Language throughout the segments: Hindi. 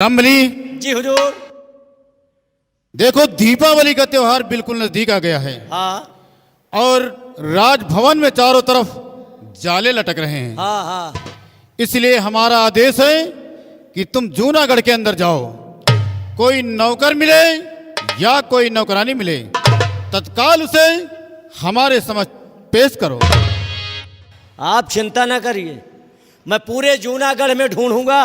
कमली जी हुजूर। देखो, दीपावली का त्योहार बिल्कुल नजदीक आ गया है हाँ और राजभवन में चारों तरफ जाले लटक रहे हैं। हाँ हाँ। इसलिए हमारा आदेश है कि तुम जूनागढ़ के अंदर जाओ। कोई नौकर मिले या कोई नौकरानी मिले, तत्काल उसे हमारे समक्ष पेश करो। आप चिंता ना करिए, मैं पूरे जूनागढ़ में ढूंढूंगा।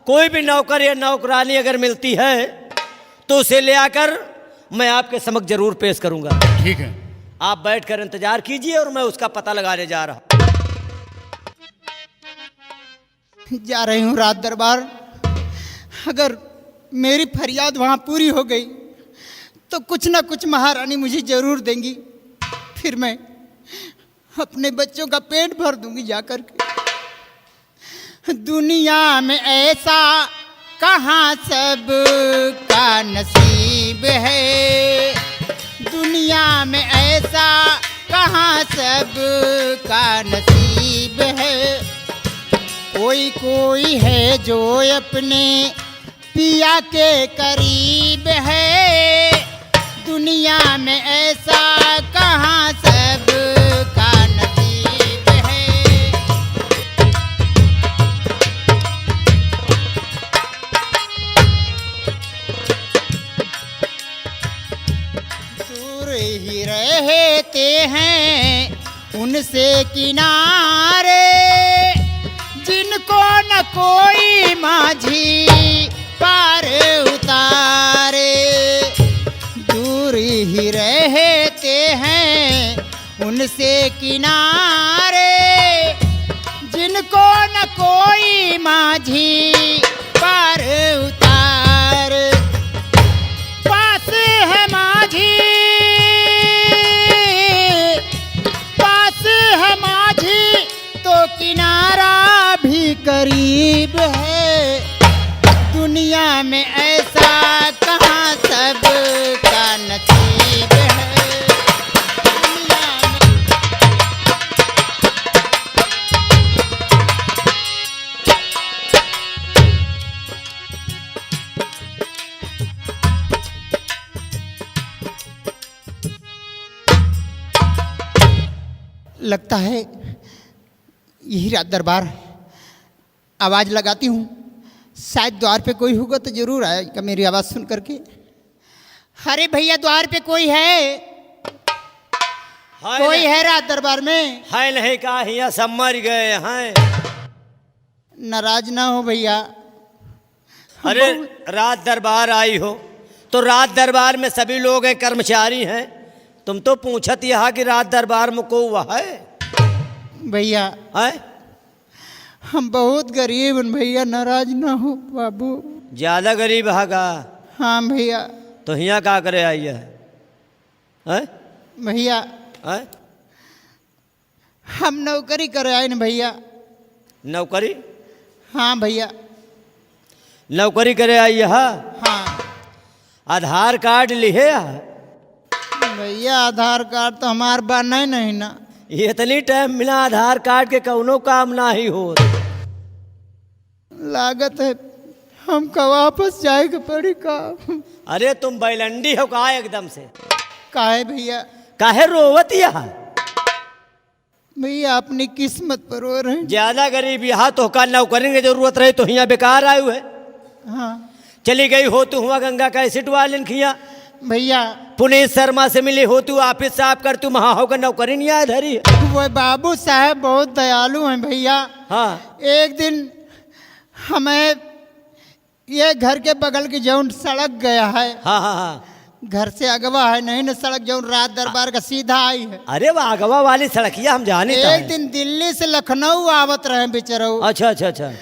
कोई भी नौकर या नौकरानी अगर मिलती है तो उसे ले आकर मैं आपके समक्ष जरूर पेश करूंगा। ठीक है, आप बैठकर इंतजार कीजिए और मैं उसका पता लगाने जा रहा हूं। जा रही हूँ रात दरबार। अगर मेरी फरियाद वहाँ पूरी हो गई तो कुछ ना कुछ महारानी मुझे जरूर देंगी। फिर मैं अपने बच्चों का पेट भर दूंगी जाकर के। दुनिया में ऐसा कहाँ सब का नसीब है, दुनिया में ऐसा कहाँ सब का नसीब है। कोई कोई है जो अपने पिया के करीब है, दुनिया में ऐसा कहाँ सब का नसीब है। दूर ही रहते हैं उनसे किनारे, जिनको न कोई माझी पार उतारे। दूर ही रहते हैं उनसे किनारे, जिनको न कोई माझी पार उतारे। पास है माझी, पास है माझी तो किनारा भी करीब है। दुनिया में ऐसा कहाँ सब का नसीब है। दुनिया में लगता है यही रात दरबार है। आवाज़ लगाती हूँ, शायद द्वार पे कोई होगा तो जरूर आएगा मेरी आवाज़ सुन करके। अरे भैया, द्वार पे कोई है? कोई है रात दरबार में? है नहीं का हिया सब मर गए हैं। नाराज ना हो भैया। अरे रात दरबार आई हो तो रात दरबार में सभी लोग हैं, कर्मचारी हैं। तुम तो पूछत यहाँ कि रात दरबार में को हुआ है? भैया है हम बहुत गरीब हैं भैया, नाराज ना हो बाबू। ज्यादा गरीब हैगा? हाँ भैया। तो हिया का करे आई है? भैया है? हम नौकरी करे आए न भैया। नौकरी? हाँ भैया। नौकरी करे आई है? हाँ आधार कार्ड लिहे है? भैया आधार कार्ड तो हमार बना नहीं ना। ये इतनी टाइम मिला आधार कार्ड के कौनो काम ना ही हो। लागत है हमका वापस जाएगा पड़ी का। अरे तुम बैलंडी हो का एकदम से? काहे भैया? काहे रोवत यहाँ? भैया अपनी किस्मत पर रो रहे हैं। ज्यादा गरीब यहाँ तो का नौकरी की जरूरत रही तो यहाँ बेकार आयु है। हाँ चली गई हो तू हुआ गंगा का एसिड वालन खिया। भैया पुनीत शर्मा से मिली हो तू, ऑफिस साफ कर तू, वहाँ होकर नौकरी नहीं आया धरी है। वो बाबू साहब बहुत दयालु हैं भैया। हाँ एक दिन हमें ये घर के बगल की जौन सड़क गया है, हाँ हाँ हाँ। घर से अगवा है नहीं न सड़क जौन रात दरबार का सीधा आई है। अरे वो आगवा वाली सड़किया हम जाने एक दिन दिल्ली से लखनऊ आवत रहे बेचारो। अच्छा अच्छा अच्छा।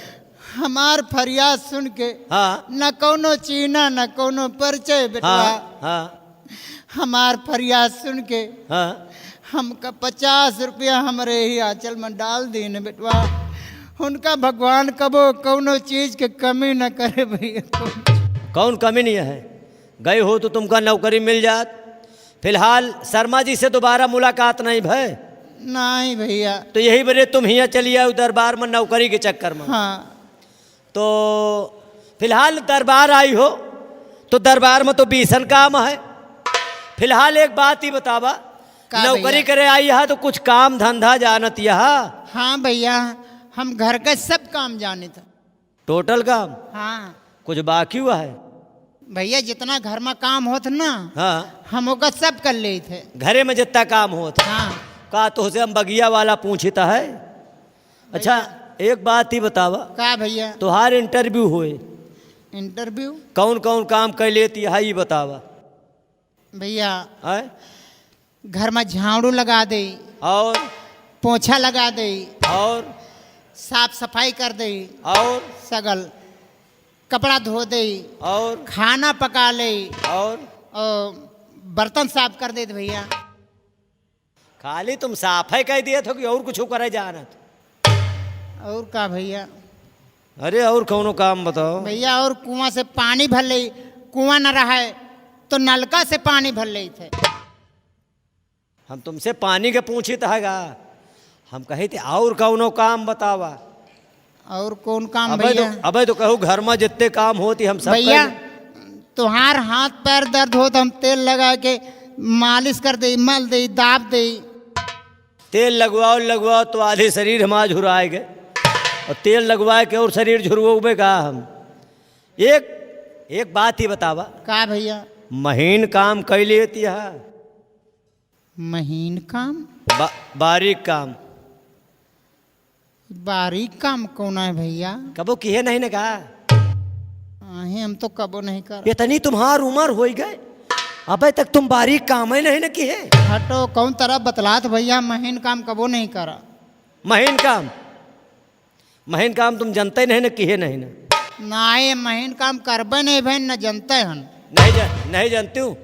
हमार फरियाद सुन के हाँ न कोनो चीना न कोनो परिचय बेटवा। हाँ हाँ हमार फरियाद सुन के हाँ। हमका 50 रुपया हमारे ही आंचल में डाल दी न बेटवा। उनका भगवान कबो कोनो चीज के कमी न करे भैया। कौन कमी नहीं है? गए हो तो तुमका नौकरी मिल जात। फिलहाल शर्मा जी से दोबारा मुलाकात नहीं भय? नहीं भैया। तो यही वजह तुम हियाँ चली आओ दरबार में नौकरी के चक्कर में। हाँ तो फिलहाल दरबार आई हो तो दरबार में तो बीसन काम है। फिलहाल एक बात ही बतावा, का नौकरी भैया? करे आई यहाँ तो कुछ काम धंधा जानत यहाँ? हाँ भैया, हम घर का सब काम जाने थे। टोटल काम? हाँ कुछ बाकी हुआ है? भैया, जितना घर में काम होत ना, हाँ, हम ओका सब कर ले थे। घरे में जितना काम होता हाँ का तो उसे हम बगिया वाला पूछता है। अच्छा एक बात ही बतावा, का भैया? तुहार इंटरव्यू हुए इंटरव्यू? कौन कौन काम कर लेती है ये बतावा। भैया, है? घर में झाड़ू लगा दे, और पोछा लगा दे, और साफ सफाई कर दे, और सगल कपड़ा धो दे, और खाना पका ले, और बर्तन साफ कर दे भैया। खाली तुम साफ है कह दिए थे कि और कुछ करे जानत? और का भैया? अरे और कौनो काम बताओ भैया, और कुआं से पानी भर ले, कुआं न रहा है तो नलका से पानी भर ले थे। हम तुमसे पानी के पूछी तहगा, हम कहे थे और कौनो काम बतावा। और कौन काम अबे भैया? तो कहूँ घर में जितने काम होती हम सब भैया, कर- तुहार हाथ पैर दर्द हो तो हम तेल लगा के मालिश कर दे, मल दे, दाब दे। तेल लगवाओ तो आधे शरीर हमारा झुराए गए, और तेल लगवाए के और शरीर झुरवोबे का हम। एक बात ही बतावा, का भैया? महीन काम कर लेती है? महीन काम? बारीक काम? बारीक काम कौन है भैया? कबो किए नहीं ने कहा? आहे, हम तो कबो नहीं कर। इतनी तुम्हार उम्र हो गए अबे तक तुम बारीक काम ही नहीं न किए। हटो, कौन तरह बतलात भैया, महीन काम कबो नहीं करा। महीन काम तुम जानते नहीं न किए नहीं न? ना ये महीन काम करबे नहीं बहन, न जनते हन। नहीं जानती हूँ।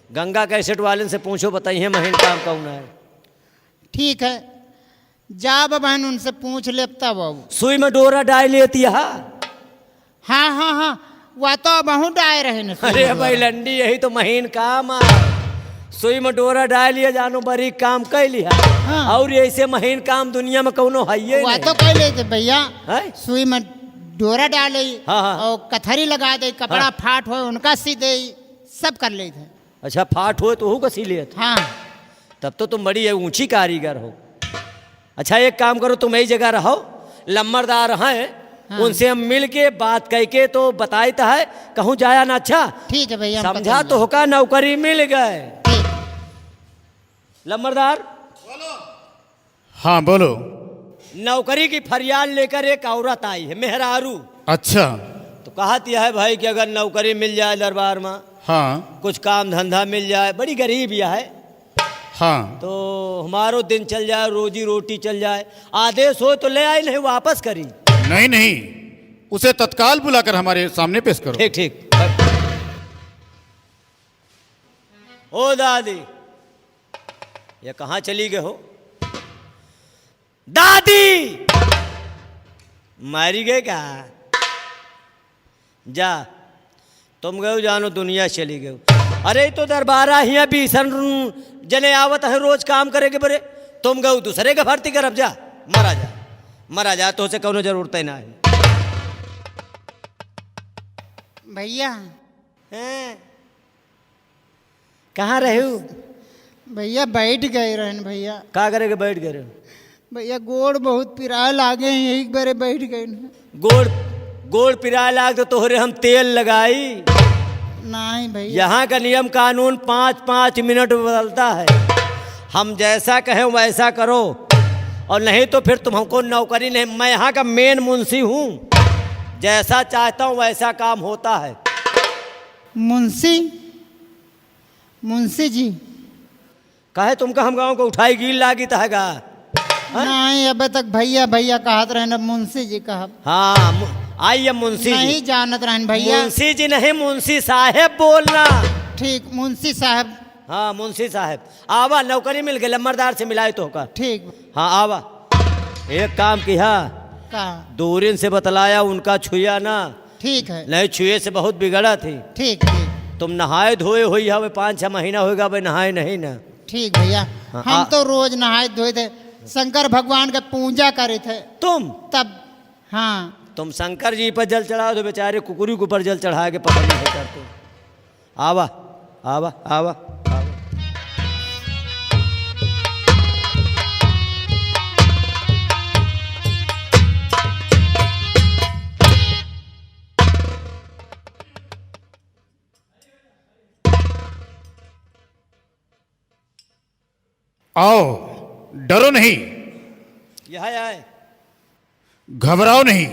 गंगा कैसेट वाले से पूछो, बताइए महीन काम कौन है। ठीक है, जा बहन उनसे पूछ ले तब। अब सुई में डोरा डाल लेती है? हाँ हाँ हाँ, वह तो बहु डाय रहे न। अरे भाई लंडी, यही तो महीन काम है। सुई में डोरा डाल लिया जानो बारीक काम कर लिया। हाँ। और ऐसे महीन काम दुनिया में कौनो है ही वह नहीं। तो कह लेते भैया, हैं? सुई में डोरा डाले, हाँ, हाँ। और कथरी लगा दे, कपड़ा हाँ। फाट हो उनका सी दे, सब कर लेते। अच्छा फाट हुए तो का सी लिए? हाँ तब तो तुम बड़ी ऊंची कारीगर हो। अच्छा एक काम करो, तुम यही जगह रहो, लम्बरदार हैं। हाँ। उनसे हम मिल के बात कह के तो बताता है, कहूँ जाया ना। अच्छा ठीक है भैया, हम समझा पता तो होका नौकरी मिल गए। ठीक। लम्बरदार, हाँ बोलो। नौकरी की फरियाद लेकर एक औरत आई है, मेहरारू। अच्छा। तो कहती है भाई कि अगर नौकरी मिल जाए दरबार में, हाँ कुछ काम धंधा मिल जाए, बड़ी गरीब यह है, हाँ। तो हमारो दिन चल जाए, रोजी रोटी चल जाए। आदेश हो तो ले आई, नहीं वापस करी। नहीं, उसे तत्काल बुलाकर हमारे सामने पेश करो। ठीक। ओ दादी, ये कहाँ चली गए हो? दादी मारी गए क्या? जा, तुम गए जानो दुनिया चली गए। अरे तो दरबारा ही बीसन जने आवत है रोज काम करेगे बरे, तुम गए दूसरे के भर्ती करब। जा मरा जा तो उसे कोनो जरूरत ही ना है। भैया, हैं? कहाँ रहे हो? भैया बैठ गए रहन भैया। का करेगे बैठ गए? भैया गोड़ बहुत पिराए लागे हैं, यही बारे बैठ गए न। गोड़ पिराए लाग तो तोहरे हम तेल लगाई। नहीं भैया, यहाँ का नियम कानून 5-5 मिनट बदलता है। हम जैसा कहें वैसा करो, और नहीं तो फिर तुम हमको नौकरी नहीं। मैं यहाँ का मेन मुंशी हूँ, जैसा चाहता हूँ वैसा काम होता है। मुंशी जी, कहे तुमका हम गाँव को उठाई गिल लागी तहगा? नहीं अबे तक भैया भैया कहत रहे न, मुंशी जी कहा। हाँ आइए मुंशी नहीं जी। जानत रहन भैया। मुंशी जी नहीं, मुंशी साहेब बोलना। ठीक, मुंशी साहब। हाँ मुंशी साहब, आवा नौकरी मिल गई, लम्बरदार से मिलाए तो होगा। ठीक। हाँ आवा। एक काम किया, का? दूरिन से बतलाया, उनका छुआ ना। ठीक है। नहीं छुए से बहुत बिगड़ा थी। ठीक ठीक तुम नहाए धोए हुई है, 5-6 महीना होगा भाई नहाए नहीं ना। ठीक भैया, हाँ, हम तो रोज नहाए धोए थे, शंकर भगवान का पूजा करे थे तुम तब। हाँ तुम शंकर जी पर जल चढ़ाओ तो बेचारे कुकुरी के ऊपर जल चढ़ा के पसंद नहीं करते। आवा आवा आवा आवा। आओ, डरो नहीं, यह आए। घबराओ नहीं।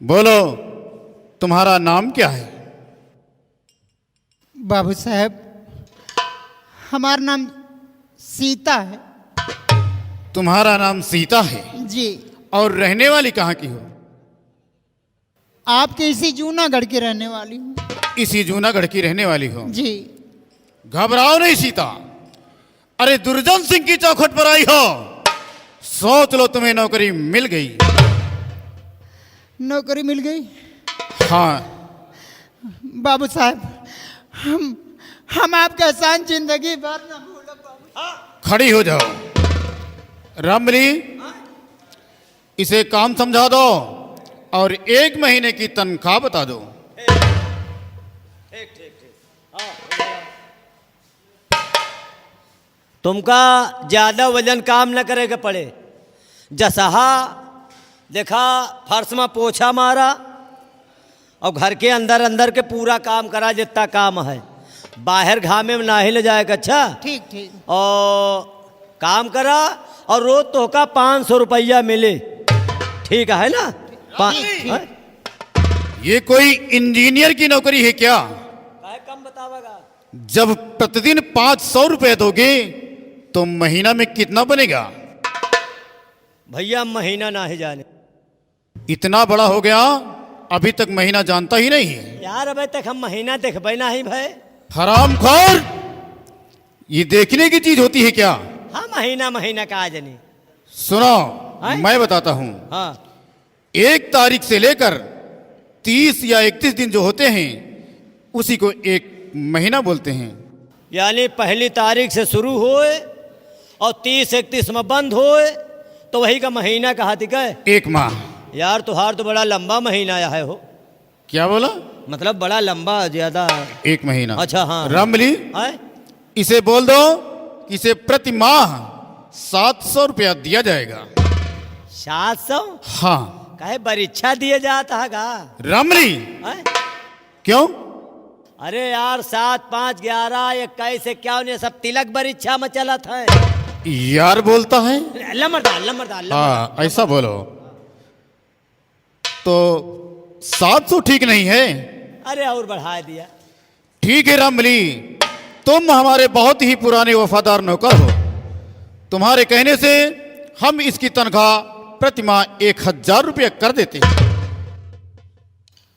बोलो, तुम्हारा नाम क्या है? बाबू साहब, हमारा नाम सीता है। तुम्हारा नाम सीता है जी। और रहने वाली कहाँ की हो? आपके इसी जूनागढ़ की रहने वाली हूँ। इसी जूनागढ़ की रहने वाली हो? जी। घबराओ नहीं सीता। अरे दुर्जन सिंह की चौखट पर आई हो, सोच लो तुम्हें नौकरी मिल गई। नौकरी मिल गई? हाँ। बाबू साहब, हम आपका एहसान जिंदगी भर न भूल पाएंगे। खड़ी हो जाओ। रमली, इसे काम समझा दो और 1 महीने की तनख्वाह बता दो। ठीक ठीक ठीक। तुमका ज्यादा वजन काम न करे के पड़े। जसहा देखा फर्श में पोछा मारा और घर के अंदर अंदर के पूरा काम करा जितना काम है। बाहर घामे में ना ही ले जाएगा। अच्छा ठीक ठीक। और काम करा और रोज तो का 500 रुपया मिले। ठीक है ना? ठीक। ये कोई इंजीनियर की नौकरी है क्या? कम बतावेगा। जब प्रतिदिन 500 रुपए दोगे तो महीना में कितना बनेगा? भैया महीना ना ही जाने। इतना बड़ा हो गया, अभी तक महीना जानता ही नहीं है। यार अबे तक हम महीना देखबे ना ही भाई। हरामखोर, ये देखने की चीज होती है क्या? हाँ महीना महीना का आज नहीं। सुनो, हैं? मैं बताता हूं। हाँ 1 तारीख से लेकर 30 या 31 दिन जो होते हैं उसी को 1 महीना बोलते हैं। यानी पहली तारीख से शुरू होए और 30-31 में बंद होए तो वही का महीना कहा दिखे। 1 माह। यार तुहार तो बड़ा लंबा महीना आया है हो। क्या बोला? मतलब बड़ा लंबा ज्यादा। 1 महीना। अच्छा हाँ। रामबली, है? इसे बोल दो कि इसे प्रति माह 700 रुपया दिया जाएगा। 700? हाँ। कहे बरीक्षा दिए जाता है गा। रामबली, हैं? क्यों? अरे यार 7, 5, 11, 21 से क्या उन्हें सब तिलक बरीक्षा में चला था। यार बोलता है। लमरदा हाँ, ऐसा बोलो तो 700 ठीक नहीं है। अरे और बढ़ा दिया। ठीक है रामबली, तुम हमारे बहुत ही पुराने वफादार नौकर हो। तुम्हारे कहने से हम इसकी तनख्वाह प्रति माह 1000 रुपया कर देते हैं।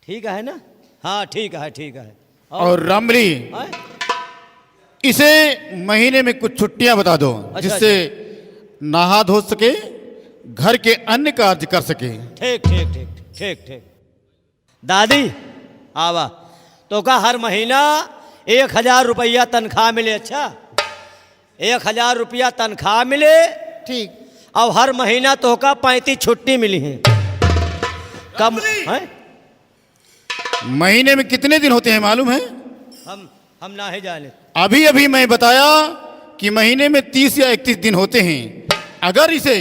ठीक है ना? हाँ ठीक है ठीक है। और रामबली, हैं? इसे महीने में कुछ छुट्टियां बता दो जिससे नहा धो सके, घर के अन्य कार्य कर सके। ठीक ठीक ठीक ठीक ठीक। दादी आवा तो का हर महीना 1000 रुपया तनख्वाह मिले। अच्छा 1000 रुपया तनख्वाह मिले। ठीक। और हर महीना तो का 35 छुट्टी मिली है। कम है? महीने में कितने दिन होते हैं मालूम है? हम ना ही जाने। अभी अभी मैं बताया कि महीने में 30 या 31 दिन होते हैं। अगर इसे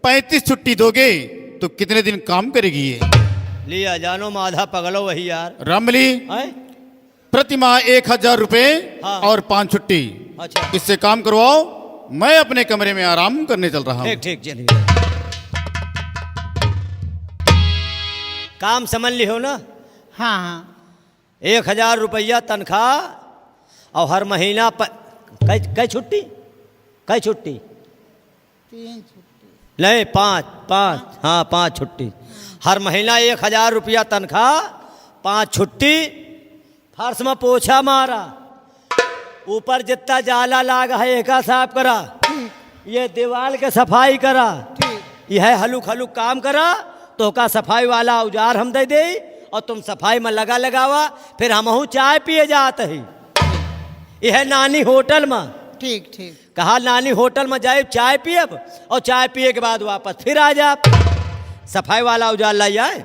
35 छुट्टी दोगे तो कितने दिन काम करेगी ये? लिया जानो माधा पगलो वही यार। रामबली, हैं? प्रति माह 1000 रुपए हाँ। और 5 छुट्टी। अच्छा इससे काम करवाओ, मैं अपने कमरे में आराम करने चल रहा हूँ। ठीक ठीक चलिए। काम समझ ली हो ना? हाँ हाँ। 1000 रुपया तनख्वाह और हर महीना कई छुट्टी? कई छुट्टी? 3 छुट्टी। नहीं 5। हाँ 5 छुट्टी। हर महीना 1000 रुपया तनख्वाह, 5 छुट्टी। फर्श में पोछा मारा, ऊपर जितना जाला लाग है एका साफ करा, ये दीवार के सफाई करा, यह हलुक हलुक काम करा तो का सफाई वाला औजार हम दे दे और तुम सफाई में लगावा। फिर हमहू चाय पिए जाते ही। यह नानी होटल में। ठीक ठीक। कहा नानी होटल में जाए चाय पियब और चाय पिए के बाद वापस फिर आ जा। सफाई वाला औजार लाई आए।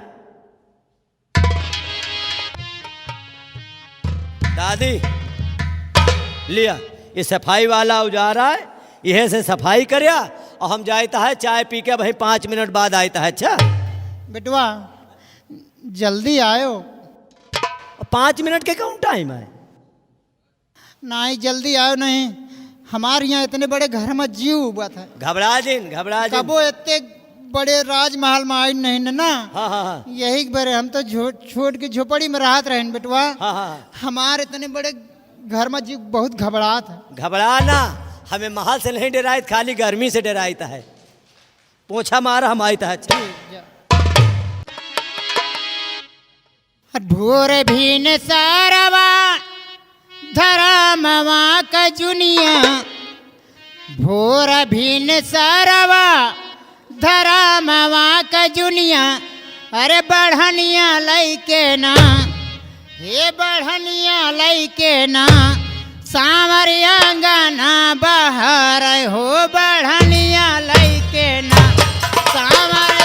दादी लिया, ये सफाई वाला औजार है, यह से सफाई करया और हम जाता है चाय पी के भाई 5 मिनट बाद आता है। अच्छा बेटवा जल्दी आयो। 5 मिनट के कौन टाइम है? नहीं जल्दी आयो नहीं, हमारे यहाँ इतने बड़े घर में जीव हुआ था। घबरा जिन कबो इतने बड़े राजमहल में आई नहीं ना। हाँ हाँ हाँ यही बारे हम तो छोड़ के झोपड़ी में राहत रहे बेटवा। हाँ हाँ। हमारे इतने बड़े घर में जीव बहुत घबरा था। घबरा ना, हमें महल से नहीं डराइत, खाली गर्मी से डराइता है। पोछा मारा हम आईता है। अच्छा भोर भीन सारवा धरा मवा का जुनिया, भोर भीन सारवा धरा मवा का जुनिया। अरे बढ़निया लई के ना, हे बढ़निया लई के ना, सांवरिया गाना बहार हो। बढ़निया लई के ना, सांवरिया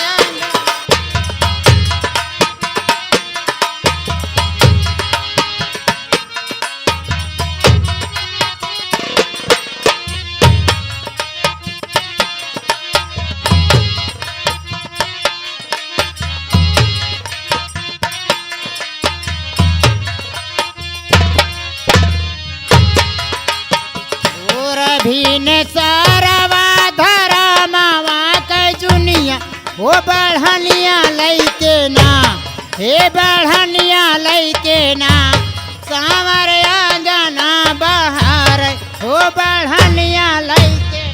भीन सारवा धरा मावा के जुनिया। वो बढ़निया लई के ना, हे बढ़निया लई के ना, सांवरिया गाना बहार हो। बढ़निया लई के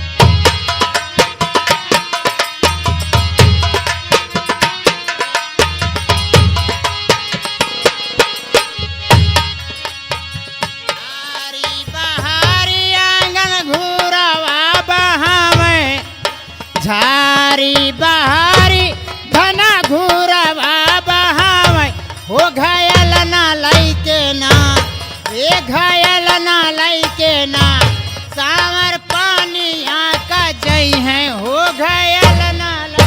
झारी बहारी धना घूरवा बहावे। हो घायल ना लई के ना, ए घायल ना लई के ना, सांवर पानिया का जई है। हो घायल ना लई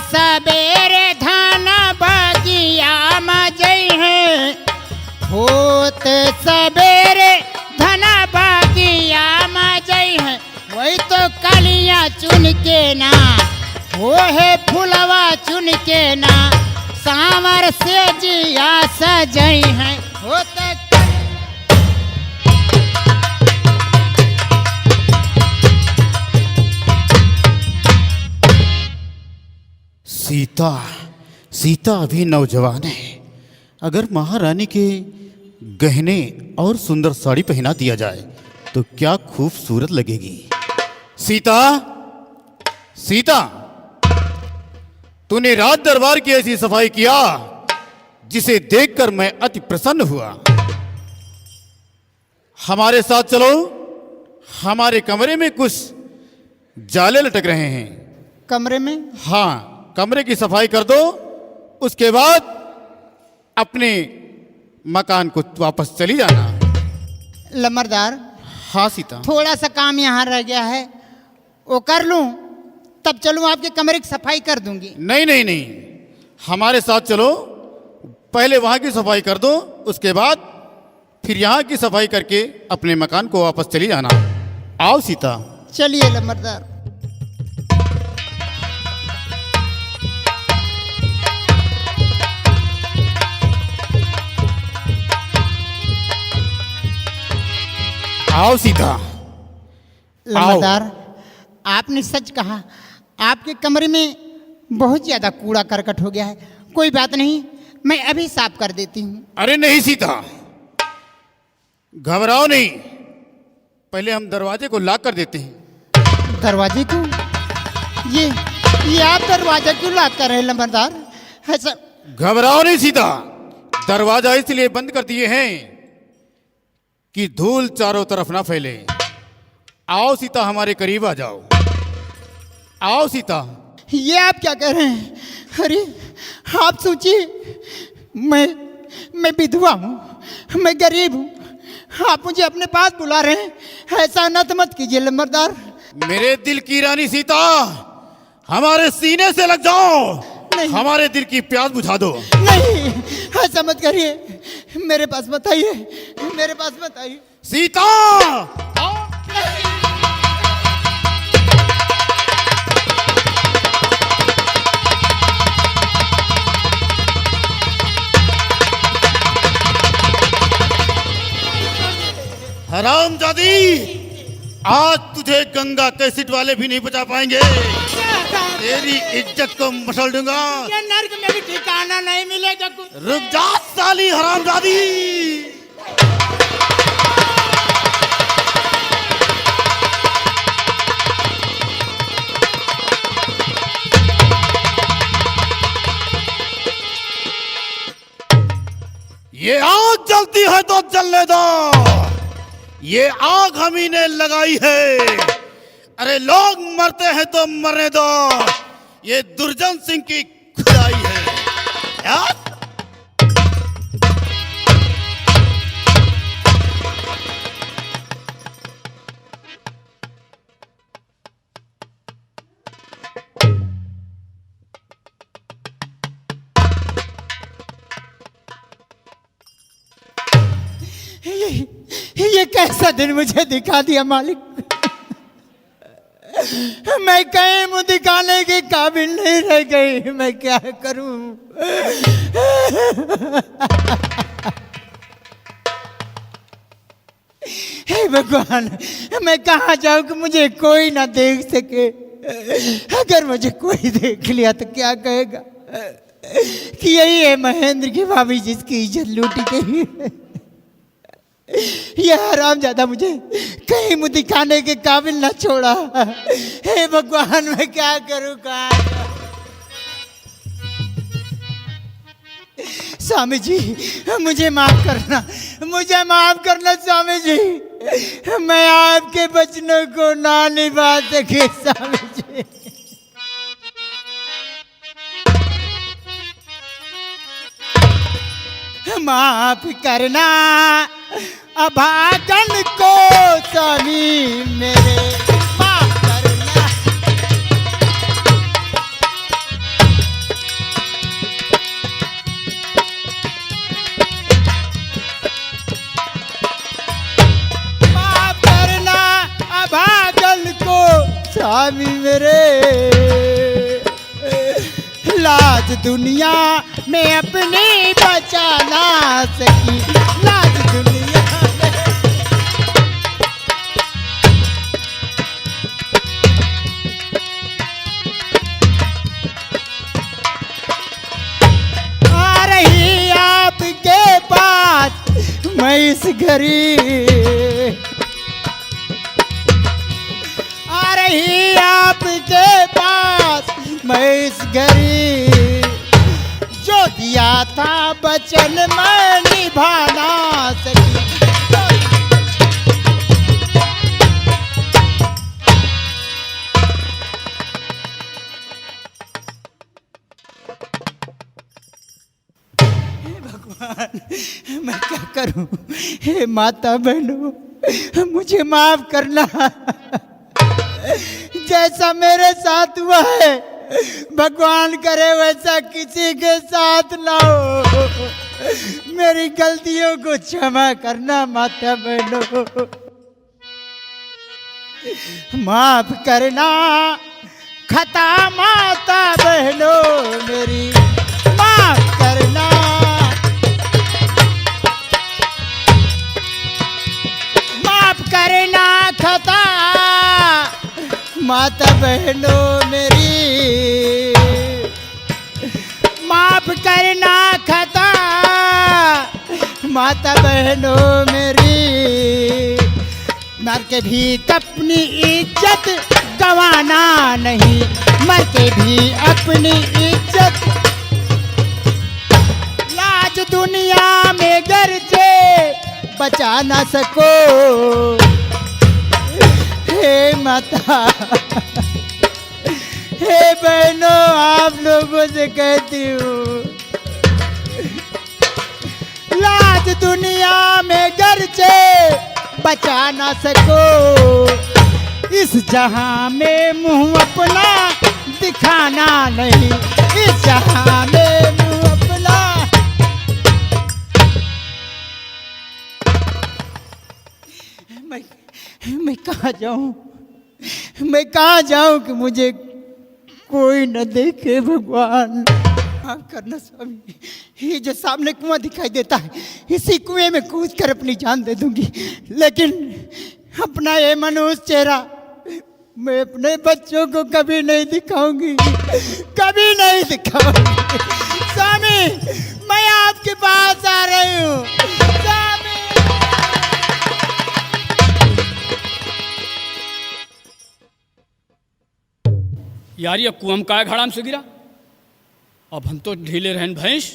सबेरे धाना बगिया में जई है। होत सबेरे धना बगिया में जई है। वही तो कलियां चुन के ना, वो है फुलवा चुन के ना, सांवर से जिया सजई है। होत सीता अभी नौजवान है। अगर महारानी के गहने और सुंदर साड़ी पहना दिया जाए तो क्या खूबसूरत लगेगी। सीता, सीता, तूने राज दरबार की ऐसी सफाई किया जिसे देखकर मैं अति प्रसन्न हुआ। हमारे साथ चलो, हमारे कमरे में कुछ जाले लटक रहे हैं। कमरे में? हाँ, कमरे की सफाई कर दो, उसके बाद अपने मकान को वापस चली जाना। लमरदार। हाँ सीता। थोड़ा सा काम यहाँ रह गया है, वो कर लूँ तब चलूँ आपके कमरे की सफाई कर दूंगी। नहीं नहीं नहीं, हमारे साथ चलो, पहले वहाँ की सफाई कर दो, उसके बाद फिर यहाँ की सफाई करके अपने मकान को वापस चली जाना। आओ सीता। चलिए लमरदार। आओ सीता। लम्बादार, आपने सच कहा, आपके कमरे में बहुत ज्यादा कूड़ा करकट हो गया है। कोई बात नहीं, मैं अभी साफ कर देती हूँ। अरे नहीं सीता, घबराओ नहीं, पहले हम दरवाजे को लॉक कर देते हैं। दरवाजे को? ये ये आप दरवाजा क्यों लॉक कर रहे हैं लंबरदार? ऐसा घबराओ नहीं सीता, दरवाजा इसलिए बंद कर दिए हैं कि धूल चारों तरफ ना फैले। आओ सीता, हमारे करीब आ जाओ। आओ सीता। ये आप क्या कह रहे हैं? अरे आप सोचिए, मैं विधवा हूँ, मैं गरीब हूँ, आप मुझे अपने पास बुला रहे हैं, ऐसा नत मत कीजिए लंबरदार। मेरे दिल की रानी सीता, हमारे सीने से लग जाओ, हमारे दिल की प्यास बुझा दो। नहीं, ऐसा मत करिए, मेरे पास बताइए, मेरे पास बताइए। सीता हरामजादी, आज तुझे गंगा कैसेट वाले भी नहीं बचा पाएंगे। तेरी इज्जत को मसल दूंगा। ये नर्क में भी ठिकाना नहीं मिलेगा कुछ। रुक जा साली हरामजादी। ये आग जलती है तो जलने दो, ये आग हम ही ने लगाई है। अरे लोग मरते हैं तो मरने दो, ये दुर्जन सिंह की खुदाई है। यार? ये कैसा दिन मुझे दिखा दिया मालिक। मैं कहीं मुंह दिखाने के काबिल नहीं रह गई, मैं क्या करूं? हे भगवान, मैं कहाँ जाऊं कि मुझे कोई ना देख सके? अगर मुझे कोई देख लिया तो क्या कहेगा कि यही है महेंद्र की भाभी जिसकी इज्जत लूटी गई है। यह हरामजादा मुझे कहीं मुंह दिखाने के काबिल ना छोड़ा। हे भगवान, मैं क्या करूं? कहाँ स्वामी जी, मुझे माफ करना, मुझे माफ करना स्वामी जी, मैं आपके वचनों को ना निभा सके स्वामी जी। माफ करना अभागन को स्वामी मेरे, माफ करना। माफ करना अभागन को स्वामी मेरे, लाज दुनिया में अपनी बचा ना सकी, लाज दुनिया में। आ रही आपके पास मैं इस घड़ी, आ रही आपके पास मैं इस घड़ी, जो दिया था वचन मैं निभाना सकी। भगवान, मैं क्या करूं? हे माता बहनों, मुझे माफ करना। जैसा मेरे साथ हुआ है, भगवान करे वैसा किसी के साथ ना हो। मेरी गलतियों को क्षमा करना माता बहनों, माफ करना खता माता बहनों मेरी, माफ करना। माफ करना खता माता बहनों मेरी, माफ करना खता माता बहनों मेरी। मर के भी अपनी इज्जत गंवाना नहीं, मर के भी अपनी इज्जत लाज दुनिया में घर से बचा ना सको। हे माता, हे बहनों, आप लोगों से कहती हूँ, लाज दुनिया में घर से बचा ना सको। इस जहां में मुंह अपना दिखाना नहीं, इस जहां में मुंह अपना। मैं कहाँ जाऊं, मैं कहाँ जाऊं कि मुझे कोई न देखे। भगवान माफ करना स्वामी, ये जो सामने कुआं दिखाई देता है, इसी कुएं में कूद कर अपनी जान दे दूंगी, लेकिन अपना ये मनुष्य चेहरा मैं अपने बच्चों को कभी नहीं दिखाऊंगी, कभी नहीं दिखाऊंगी। स्वामी, मैं आपके पास आ रही हूँ स्वामी। यार ये कुआं का घड़ाम से गिरा। अब हम तो ढीले रहन भैंस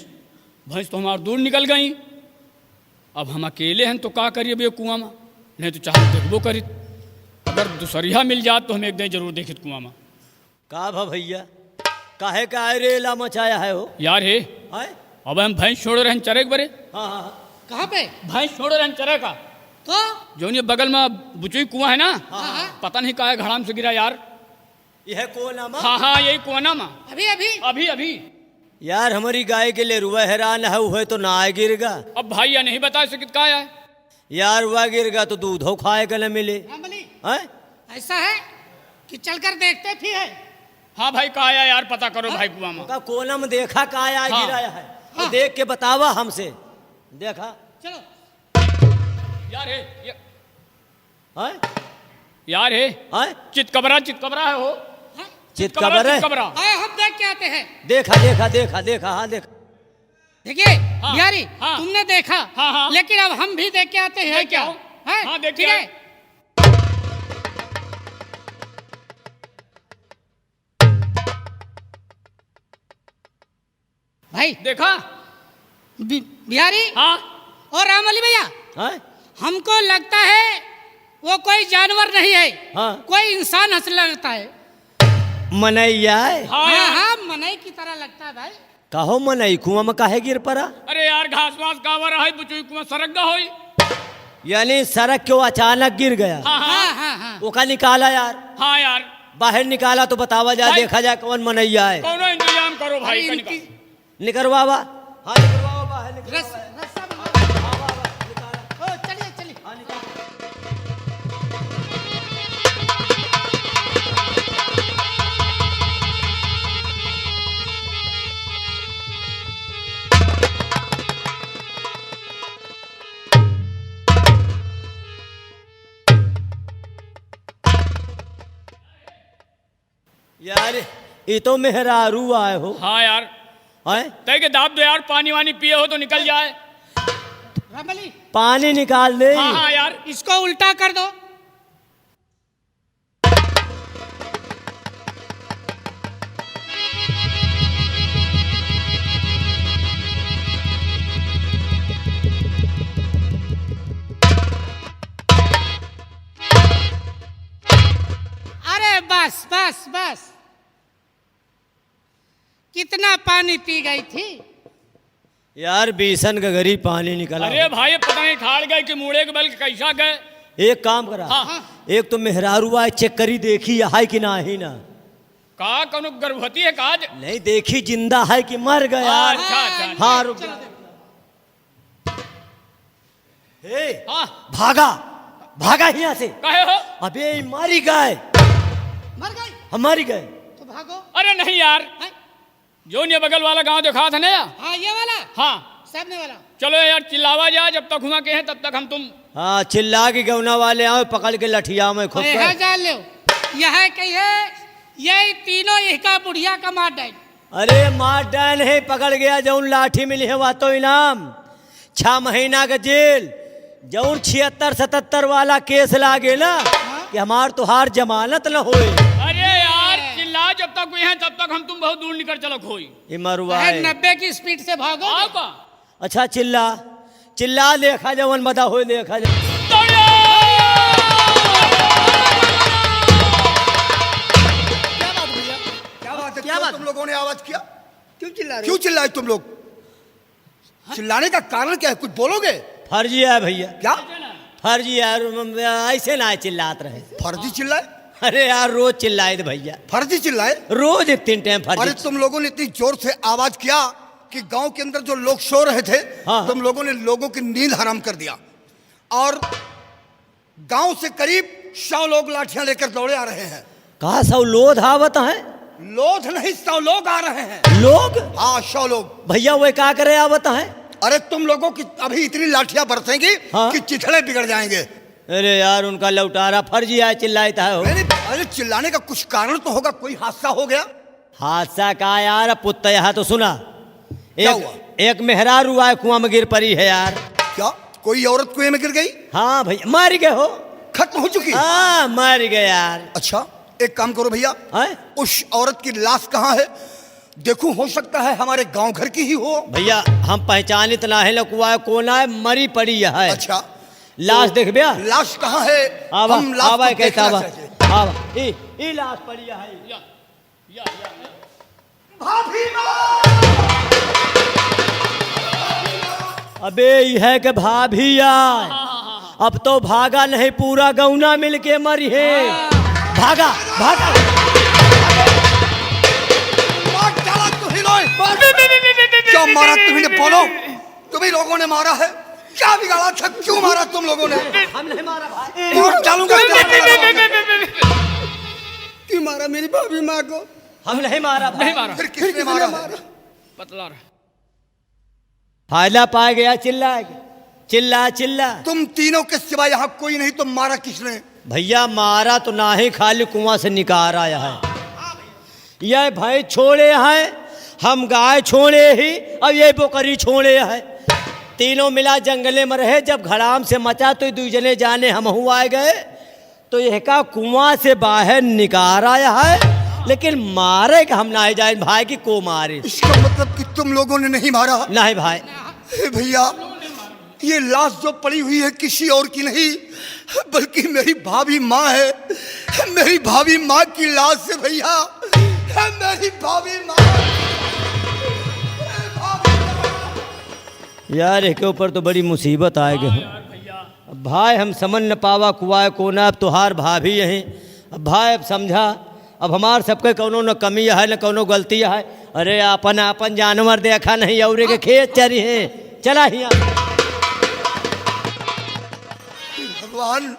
तो हमारे दूर निकल गई। अब हम अकेले हैं तो का करिए ये कुआं में, नहीं तो चाहे देखबो करी। अगर दूसरिया मिल जात तो हम एक दिन जरूर देखित कुआं में। का भा भैया, काहे का आए रेला मचाया है हो यार हे, आए? अब हम भैंस छोड़ रहे हैं चरे के बरे। हाँ हाँ हाँ। कहाँ पे? भैंस छोड़ रहे हैं चरे का, तो जो ये बगल में बुचुई कुआं है ना, पता नहीं का घड़ाम से गिरा यार। यह कौन आमा? हाँ हाँ यही कुआं ना माँ, अभी अभी अभी अभी। यार हमारी गाय के लिए रुआ हैरान है, वह तो ना आए गिरगा। अब भाई या नहीं बता सकित का है यार वह गिरगा तो दूध हो खाए के न मिले। रामबली, हैं? ऐसा है कि चलकर देखते फिर है। हाँ भाई का आया यार, पता करो भाई कुआं में। का कोलम देखा का आया हाँ। गिराया है, तो हाँ। देख के बतावा हमसे। देखा चलो यार हे हैं? यार हे हैं? चितकबरा है हो। हाँ? चितकबर है? चितकबरा। आए हम देख के आते हैं। देखा देखा देखा देखा, हाँ देखा। देखिए हाँ, बिहारी, हाँ। तुमने देखा, हाँ, हाँ। लेकिन अब हम भी देख के आते हैं देख के क्या? आओ। हैं? हाँ, देख ठीक के है। भाई देखा बिहारी हाँ और रामबली भैया, हैं? हमको लगता है वो कोई जानवर नहीं है, हाँ। कोई इंसान हंस लगता है। मनैया है? हाँ हाँ यार। हाँ, मनई की तरह लगता है भाई। कहो मनई कुआं में काहे गिर पड़ा? अरे यार घास वास कावर है बुचुई कुआं सरक होई। यानी सड़क क्यों अचानक गिर गया? हाँ हाँ हाँ हाँ हाँ। वो का निकाला यार? हाँ यार, बाहर निकाला तो बतावा जाए, भाई। देखा जाए कौन मनैया है। कौनो इंतजाम करो भाई अरे का इनकी निकाल। निकलवावा। हाँ निकलवावा, बाहर रस निकलवावा। रस्सा बना। हाँ, वाह, वाह, निकाला। ओ चलिए चलिए। हाँ, निकाला। यार ये तो मेहरारू आए हो। हाँ यार, हैं? तय के दाब दो यार, पानी वानी पिए हो तो निकल जाए। रामबली, पानी निकाल दे। हाँ हाँ यार, इसको उल्टा कर दो। अरे बस बस बस, कितना पानी पी गई थी। यार बीसन का घरी पानी निकला। अरे भाई पता नहीं ठाड़ गए कि मुड़े के बल के कैसा गए। एक काम करा, हाँ। एक तो मेहरारू आए, चेक करी देखी है कि ना ही ना। का कौनो गर्भवती है का आज? नहीं देखी जिंदा है कि मर गया। अच्छा अच्छा। हाँ रुक जा। हे, हाँ भागा भागा यहाँ से। कहे हो? अबे मारी गए, मर गई हमारी गए। तो भागो। अरे नहीं यार, हैं? जो ये बगल वाला गांव देखा था ना यार। हाँ ये वाला, हाँ सामने वाला। चलो यार चिल्लावा जाए, जब तक हुआ के हैं तब तक हम तुम। हाँ चिल्ला के गौना वाले आओ, पकड़ के लठिया में खुद यह जान लो, यह कहिए ये तीनों इसका बुढ़िया का मार डाल। अरे मार डायन है, पकड़ गया जौन लाठी मिली है वह तो इनाम 6 महीना का जेल। जौन 76-77 वाला केस लागे ना कि हमार तुहार जमानत न होए। अरे यार चिल्ला जब तक वे हैं तब तक हम तुम बहुत दूर निकल चलो खोई। ये मरुआ है है। 90 की स्पीड से भागो। आओ का अच्छा चिल्ला चिल्ला देखा जवन बता हो देखा जा। क्या बात है? क्या क्यों बात? तुम लोगों ने आवाज किया? क्यों चिल्ला रहे क्यों चिल्लाए तुम लोग? चिल्लाने का कारण क्या है? कुछ बोलोगे? फर्जी है भैया, क्या फर्जी यार, ऐसे ना चिल्लात रहे। फर्जी चिल्लाए? अरे यार रोज चिल्लाए थे भैया, फर्जी चिल्लाए? रोज 3 टाइम अरे फर्जी। तुम लोगों ने इतनी जोर से आवाज किया कि गांव के अंदर जो लोग सो रहे थे, हाँ। तुम लोगों ने लोगों की नींद हराम कर दिया। और गांव से करीब 100 लोग लाठियां लेकर दौड़े आ रहे हैं। कहा सब लोध आवत है, लोग नहीं, 100 लोग आ रहे हैं। लोग हाँ 100 लोग। भैया वो क्या करे आवत है। अरे तुम लोगों की अभी इतनी लाठियां बरसेंगी हाँ। कि चिथड़े बिगड़ जाएंगे। अरे यार उनका लौटारा फर्जी है, चिल्लाता है। अरे चिल्लाने का कुछ कारण तो होगा, कोई हादसा हो गया? हादसा का यार पुत्त, यहाँ तो सुना क्या हुआ? एक मेहरारू आए कुआं में गिर पड़ी है यार। क्या कोई औरत कुएं में गिर गई? हाँ भैया मार गए हो। खत्म हो चुकी? हाँ मार गए यार। अच्छा एक काम करो भैया, हैं? उस औरत की लाश कहाँ है? देखो हो सकता है हमारे गांव घर की ही हो। भैया हम पहचानित ना है, लकुआ कोना है, मरी पड़ी है। अच्छा लाश देख बिया। लाश कहाँ है? आवा हम लाश आवा को कैसा देखना आवा चाहते हैं। आवा ई लाश पड़ी है। या भाभी माँ! अबे यह के भाभी यार, अब तो भागा नहीं, पूरा गौना मिलके मरी है। भागा भागा। मार डाला तुम्ही लोग। क्या मारा तुम्ही? बोलो, तुम्ही लोगों ने मारा है? क्या बिगाड़ा था? क्यों मारा तुम लोगों ने? हम नहीं मारा भाई। मार डालूंगा। क्यों मारा मेरी भाभी माँ को? हम नहीं मारा भाई। नहीं मारा, फिर किसने मारा? पतला रहा। फायदा पा गया, चिल्ला चिल्ला चिल्ला। तुम तीनों के सिवा यहाँ कोई नहीं, तो मारा किसने? भैया मारा तो ना ही, खाली कुआं से निकाल आया है। यह भाई छोड़े हैं, हम गाय छोड़े ही, अब ये बकरी छोड़े है। तीनों मिला जंगले में रहे, जब घड़ाम से मचा तो दू जने जाने हम आए गए, तो यह का कुआं से बाहर निकाल आया है। लेकिन मारे का हम ना जाए भाई की को मारे। इसका मतलब कि तुम लोगों ने नहीं मारा? नहीं भाई। हे भैया, ये लाश जो पड़ी हुई है किसी और की नहीं, बल्कि मेरी भाभी माँ है। मेरी भाभी माँ की लाश है भैया, मेरी भाभी माँ। यार इसके ऊपर तो बड़ी मुसीबत आएगी। अब भाई हम समझ न पावा कुआ कोना, अब तुहार भाभी यहीं। अब भाई अब समझा, अब हमार सबके कोनो न कमी है न कोनो गलती है। अरे अपन अपन जानवर देखा नहीं, औरे के खेत चरी है, चला हिया। भगवान,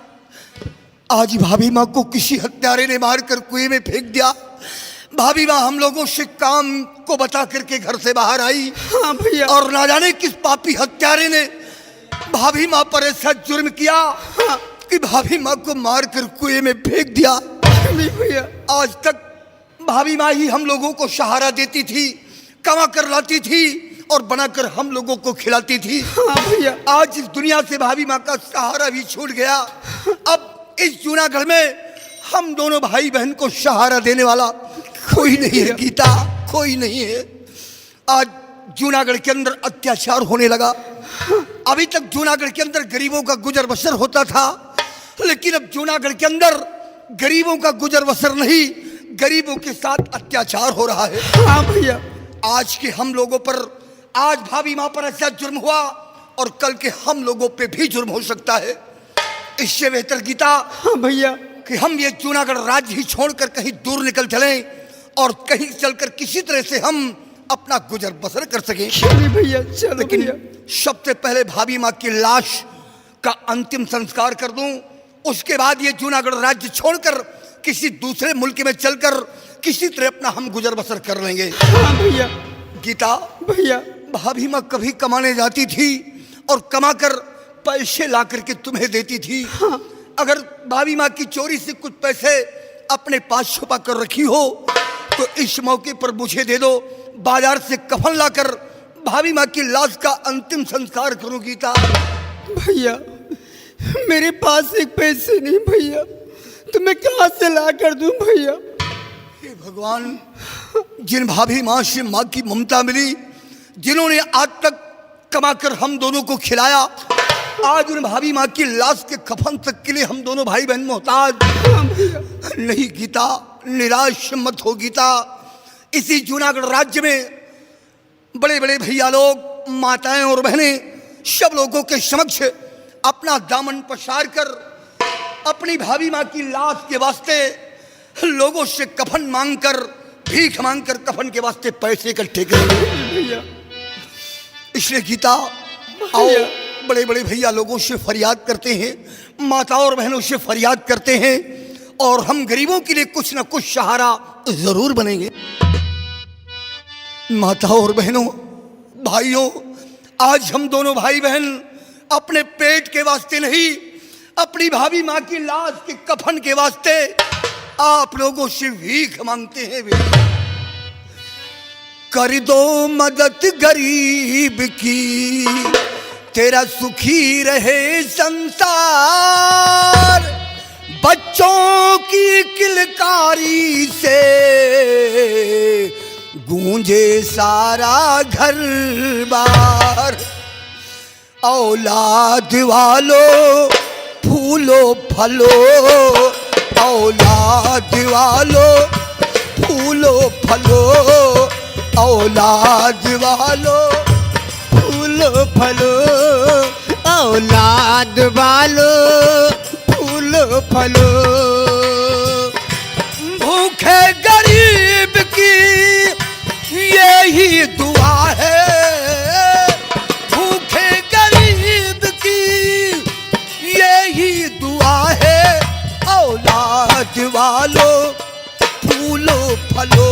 आज भाभी माँ को किसी हत्यारे ने मारकर कुएं में फेंक दिया। भाभी माँ हम लोगों से काम को बता करके घर से बाहर आई। हाँ भैया। और ना जाने किस पापी हत्यारे ने भाभी माँ पर ऐसा जुर्म किया कि भाभी माँ को मारकर कुएं में फेंक दिया। नहीं भैया। आज तक भाभी माँ ही हम लोगों को सहारा देती थी, कमा कर लाती थी और बनाकर हम लोगों को खिलाती थी। हाँ भैया। आज इस दुनिया से भाभी माँ का सहारा भी छूट गया। अब इस जूनागढ़ में हम दोनों भाई बहन को सहारा देने वाला कोई नहीं है गीता, कोई नहीं है। आज जूनागढ़ के अंदर अत्याचार होने लगा। अभी तक जूनागढ़ के अंदर गरीबों का गुजर बसर होता था, लेकिन अब जूनागढ़ के अंदर गरीबों का गुजर बसर नहीं, गरीबों के साथ अत्याचार हो रहा है। हाँ भैया। आज के हम लोगों पर, आज भाभी माँ पर ऐसा जुर्म हुआ और कल के हम लोगों पे भी जुर्म हो सकता है। इससे बेहतर गीता हाँ भैया कि हम ये जूनागढ़ राज्य ही छोड़कर कहीं दूर निकल चलें और कहीं चलकर किसी तरह से हम अपना गुजर बसर कर सकें। चलिए भैया, चलो लेकिन भैया। सबसे पहले भाभी माँ की लाश का अंतिम संस्कार कर दूं, उसके बाद ये जूनागढ़ राज्य छोड़कर किसी दूसरे मुल्क में चलकर किसी तरह अपना हम गुजर बसर कर लेंगे। हाँ भैया। गीता, भैया भाभी माँ कभी कमाने जाती थी और कमाकर पैसे ला करके तुम्हें देती थी। हाँ। अगर भाभी माँ की चोरी से कुछ पैसे अपने पास छुपा कर रखी हो तो इस मौके पर मुझे दे दो। बाजार से कफन लाकर भाभी माँ की लाश का अंतिम संस्कार करूं। गीता, भैया मेरे पास एक पैसे नहीं भैया, तो मैं कहाँ से ला कर दूं भैया? भगवान, जिन भाभी माँ से माँ की ममता मिली, जिन्होंने आज तक कमाकर हम दोनों को खिलाया, आज उन भाभी माँ की लाश के कफन तक के लिए हम दोनों भाई बहन मोहताज। नहीं गीता, निराश मत हो गीता। इसी जूनागढ़ राज्य में बड़े बड़े भैया लोग, माताएं और बहनें सब लोगों के समक्ष अपना दामन पसार कर अपनी भाभी माँ की लाश के वास्ते लोगों से कफन मांगकर, भीख मांगकर कफन के वास्ते पैसे इकट्ठे करेंगे। इसलिए गीता, आओ बड़े बड़े भैया लोगों से फरियाद करते हैं, माताओं और बहनों से फरियाद करते हैं, और हम गरीबों के लिए कुछ ना कुछ सहारा जरूर बनेंगे। माताओं और बहनों, भाइयों, आज हम दोनों भाई बहन अपने पेट के वास्ते नहीं, अपनी भाभी माँ की लाश के कफन के वास्ते आप लोगों से भीख मांगते हैं। कर दो मदद गरीब की, तेरा सुखी रहे संसार। बच्चों की किलकारी से गूंजे सारा घर बार। औलाद वालों फूलो फलो, औलाद वालों फूलो फलो, औलाद वालों फूलो फलो, औलाद वालो फूलो फलो। भूखे गरीब की यही दुआ है, भूखे गरीब की यही दुआ है। औलाद वालों फूलो फलो,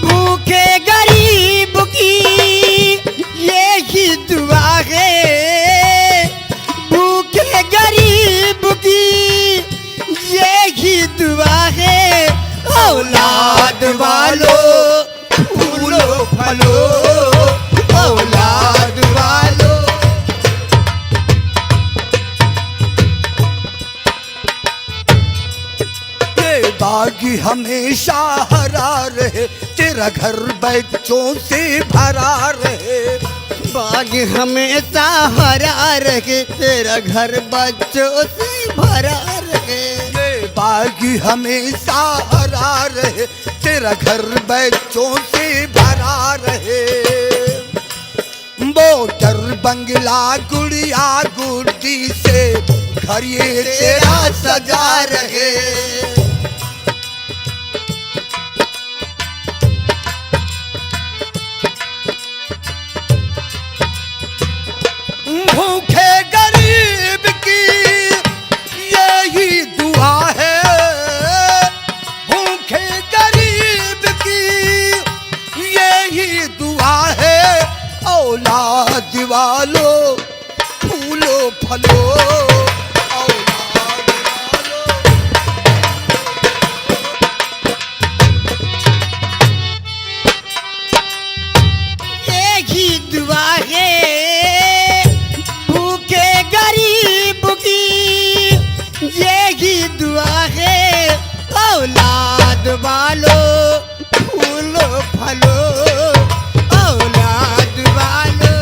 भूखे गरीब की यही दुआ है, भूखे गरीब की यही दुआ है। औलाद वालों फूलो फलो, औलाद वालों। बागी हमेशा हरा रहे, तेरा घर बच्चों से भरा रहे। बाग हमेशा हरा रहे, तेरा घर बच्चों से भरा रहे। बागी हमेशा हरा रहे, तेरा घर बच्चों से भरा रहे। मोटर बंगला गुड़िया गुड्डी से घर ये तेरा सजा रहे। भूखे गरीब की यही दुआ है, भूखे गरीब की यही दुआ है। औलाद वालों फूलो फलो, औलाद वालों। यही दुआ है, यही दुआ है। औलाद वालों फूलो फलो, औलाद वालों।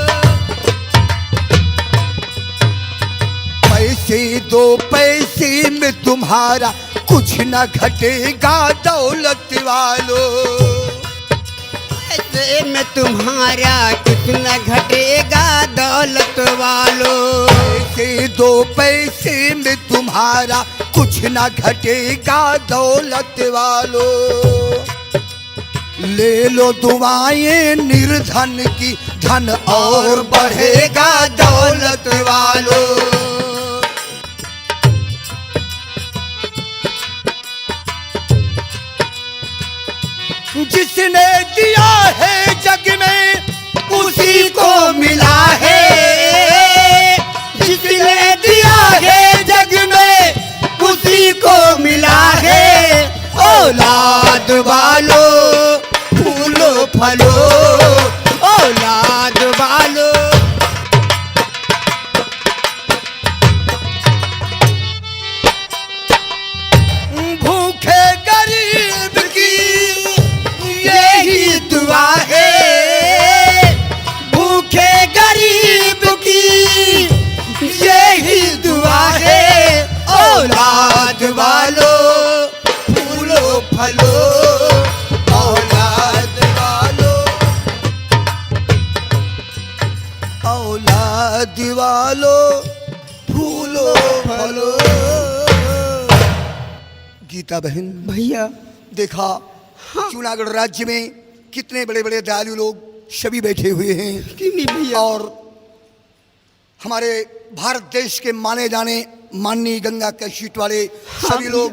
पैसे दो पैसे में तुम्हारा कुछ न घटेगा दौलत वालों। पैसे में तुम्हारा कुछ न घटेगा दौलत वालों। पैसे दो पैसे में तुम्हारा कुछ न घटेगा दौलत वालों। ले लो दुआएं निर्धन की, धन और बढ़ेगा दौलत वालों। जिसने दिया है जग में उसी को मिला है, जिसने दिया है जग में उसी को मिला है। औलाद वालों फूलो फलो, औलाद वालों। गीता बहन, भैया देखा जूनागढ़ राज्य में कितने बड़े बड़े दयालु लोग सभी बैठे हुए हैं। क्यों नहीं भैया? और हमारे भारत देश के माने जाने माननीय गंगा कैसेट वाले सभी लोग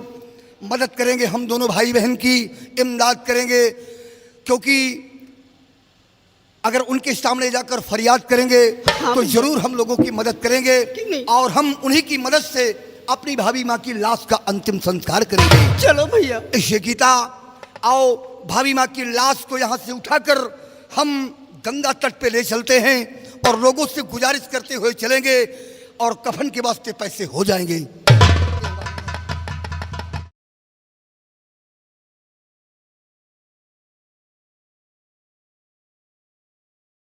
मदद करेंगे, हम दोनों भाई बहन की इमदाद करेंगे, क्योंकि अगर उनके सामने जाकर फरियाद करेंगे तो जरूर हम लोगों की मदद करेंगे और हम उन्हीं की मदद से अपनी भाभी माँ की लाश का अंतिम संस्कार करेंगे। चलो भैया। इसे गीता, आओ भाभी माँ की लाश को यहाँ से उठाकर हम गंगा तट पे ले चलते हैं और लोगों से गुजारिश करते हुए चलेंगे और कफन के वास्ते पैसे हो जाएंगे।